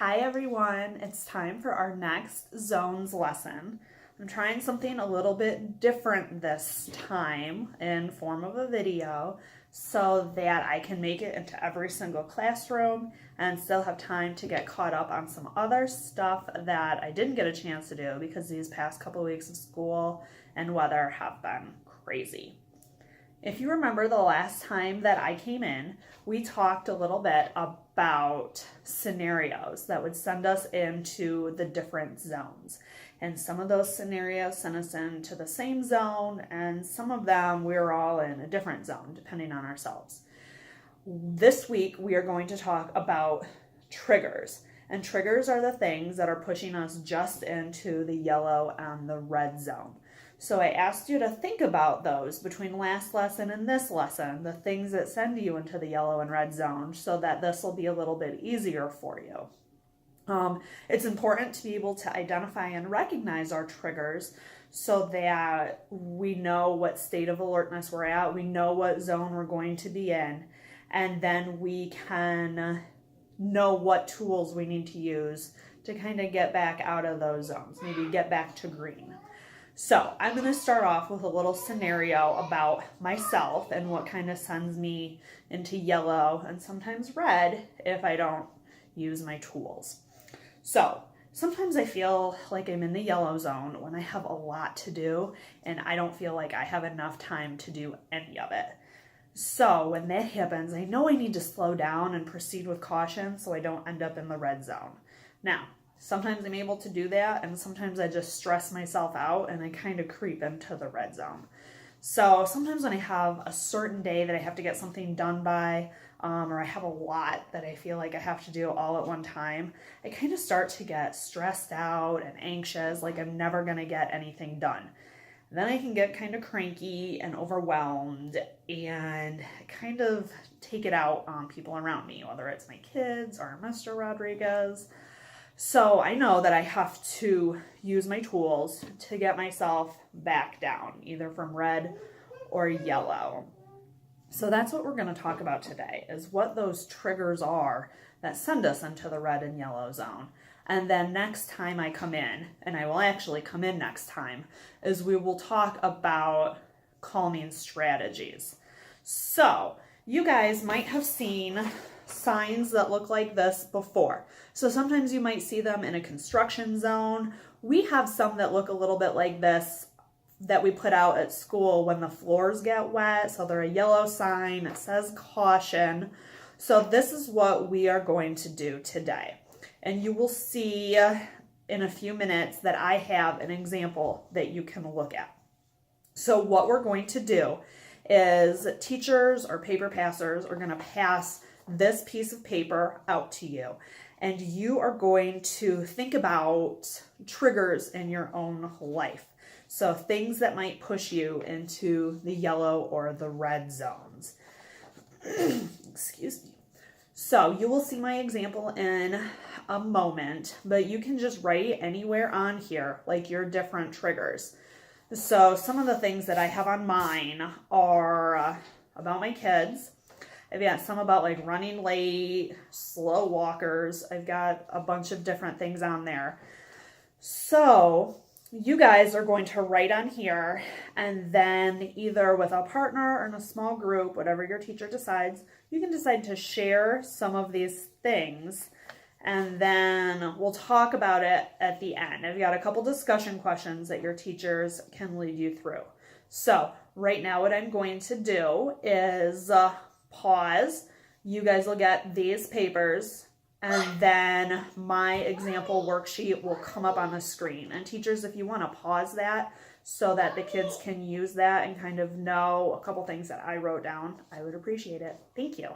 Hi everyone, it's time for our next zones lesson. I'm trying something a little bit different this time in form of a video so that I can make it into every single classroom and still have time to get caught up on some other stuff that I didn't get a chance to do because these past couple weeks of school and weather have been crazy. If you remember the last time that I came in, we talked a little bit about scenarios that would send us into the different zones. And some of those scenarios sent us into the same zone, and some of them we were all in a different zone, depending on ourselves. This week, we are going to talk about triggers. And triggers are the things that are pushing us just into the yellow and the red zone. So I asked you to think about those between last lesson and this lesson, the things that send you into the yellow and red zone, so that this will be a little bit easier for you. It's important to be able to identify and recognize our triggers so that we know what state of alertness we're at, we know what zone we're going to be in, and then we can know what tools we need to use to kind of get back out of those zones, maybe get back to green. So I'm going to start off with a little scenario about myself and what kind of sends me into yellow and sometimes red if I don't use my tools. So sometimes I feel like I'm in the yellow zone when I have a lot to do and I don't feel like I have enough time to do any of it. So when that happens, I know I need to slow down and proceed with caution so I don't end up in the red zone. Now, sometimes I'm able to do that, and sometimes I just stress myself out and I kind of creep into the red zone. So sometimes when I have a certain day that I have to get something done by, or I have a lot that I feel like I have to do all at one time, I kind of start to get stressed out and anxious, like I'm never going to get anything done. Then I can get kind of cranky and overwhelmed and kind of take it out on people around me, whether it's my kids or Mr. Rodriguez. So I know that I have to use my tools to get myself back down, either from red or yellow. So that's what we're going to talk about today, is what those triggers are that send us into the red and yellow zone. And then next time I come in, and I will actually come in next time, is we will talk about calming strategies. So you guys might have seen signs that look like this before. So sometimes you might see them in a construction zone. We have some that look a little bit like this that we put out at school when the floors get wet. So they're a yellow sign. It says caution. So this is what we are going to do today. And you will see in a few minutes that I have an example that you can look at. So what we're going to do is teachers or paper passers are going to pass this piece of paper out to you, and you are going to think about triggers in your own life. So things that might push you into the yellow or the red zones. Excuse me. So you will see my example in a moment, but you can just write anywhere on here, like your different triggers. So some of the things that I have on mine are about my kids. I've got some about like running late, slow walkers. I've got a bunch of different things on there. So you guys are going to write on here, and then either with a partner or in a small group, whatever your teacher decides, you can decide to share some of these things, and then we'll talk about it at the end. I've got a couple discussion questions that your teachers can lead you through. So right now what I'm going to do is pause. You guys will get these papers, and then my example worksheet will come up on the screen. And teachers, if you want to pause that so that the kids can use that and kind of know a couple things that I wrote down, I would appreciate it. Thank you.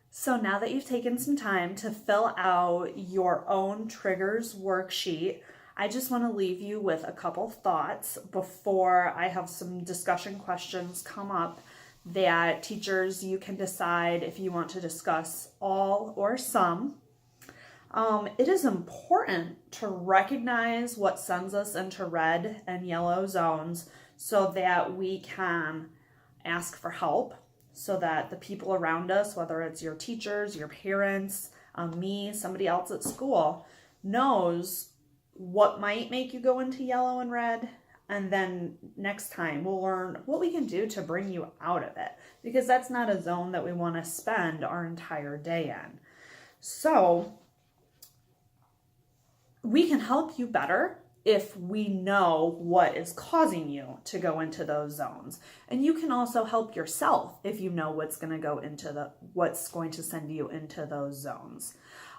So now that you've taken some time to fill out your own triggers worksheet, I just want to leave you with a couple thoughts before I have some discussion questions come up that teachers, you can decide if you want to discuss all or some. It is important to recognize what sends us into red and yellow zones so that we can ask for help, so that the people around us, whether it's your teachers, your parents, me, somebody else at school, knows what might make you go into yellow and red. And then next time we'll learn what we can do to bring you out of it, because that's not a zone that we want to spend our entire day in. So we can help you better if we know what is causing you to go into those zones. And you can also help yourself if you know what's going to send you into those zones.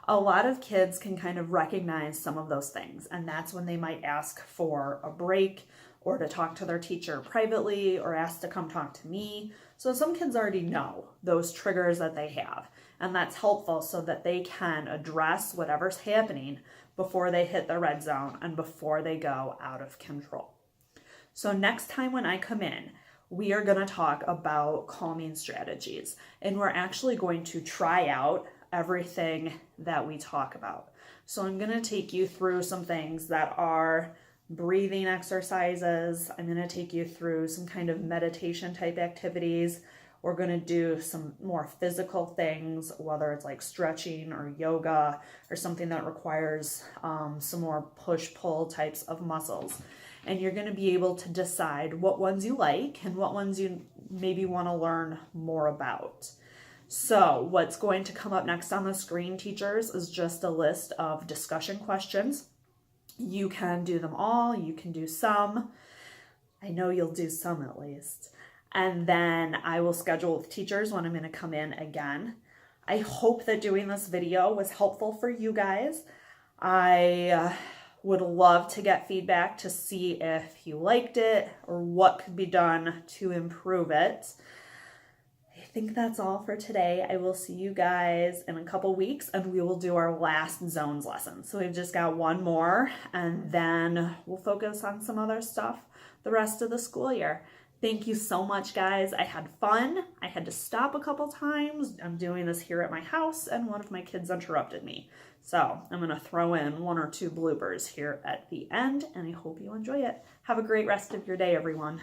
A lot of kids can kind of recognize some of those things, and that's when they might ask for a break or to talk to their teacher privately or ask to come talk to me. So some kids already know those triggers that they have, and that's helpful so that they can address whatever's happening before they hit the red zone and before they go out of control. So next time when I come in, we are going to talk about calming strategies, and we're actually going to try out everything that we talk about. So I'm going to take you through some things that are breathing exercises. I'm going to take you through some kind of meditation type activities. We're going to do some more physical things, whether it's like stretching or yoga or something that requires some more push-pull types of muscles. And you're going to be able to decide what ones you like and what ones you maybe want to learn more about. So what's going to come up next on the screen, teachers, is just a list of discussion questions. You can do them all. You can do some. I know you'll do some at least. And then I will schedule with teachers when I'm going to come in again. I hope that doing this video was helpful for you guys. I would love to get feedback to see if you liked it or what could be done to improve it. I think that's all for today. I will see you guys in a couple weeks and we will do our last zones lesson. So we've just got one more and then we'll focus on some other stuff the rest of the school year. Thank you so much, guys. I had fun. I had to stop a couple times. I'm doing this here at my house and one of my kids interrupted me. So I'm going to throw in 1 or 2 bloopers here at the end and I hope you enjoy it. Have a great rest of your day, everyone.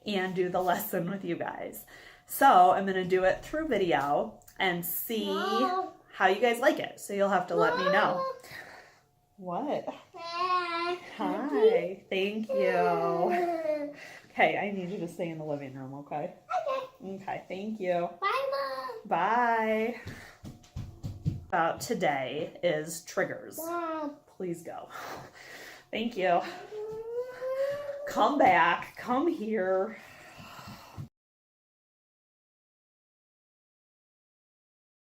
And do the lesson with you guys. So I'm going to do it through video and see how you guys like it. So you'll have to let me know. What? Hi. Thank you. Okay, I need you to stay in the living room, okay? Okay, thank you. Bye, Mom. Bye. About today is triggers. Mom. Please go. Thank you. Come back. Come here.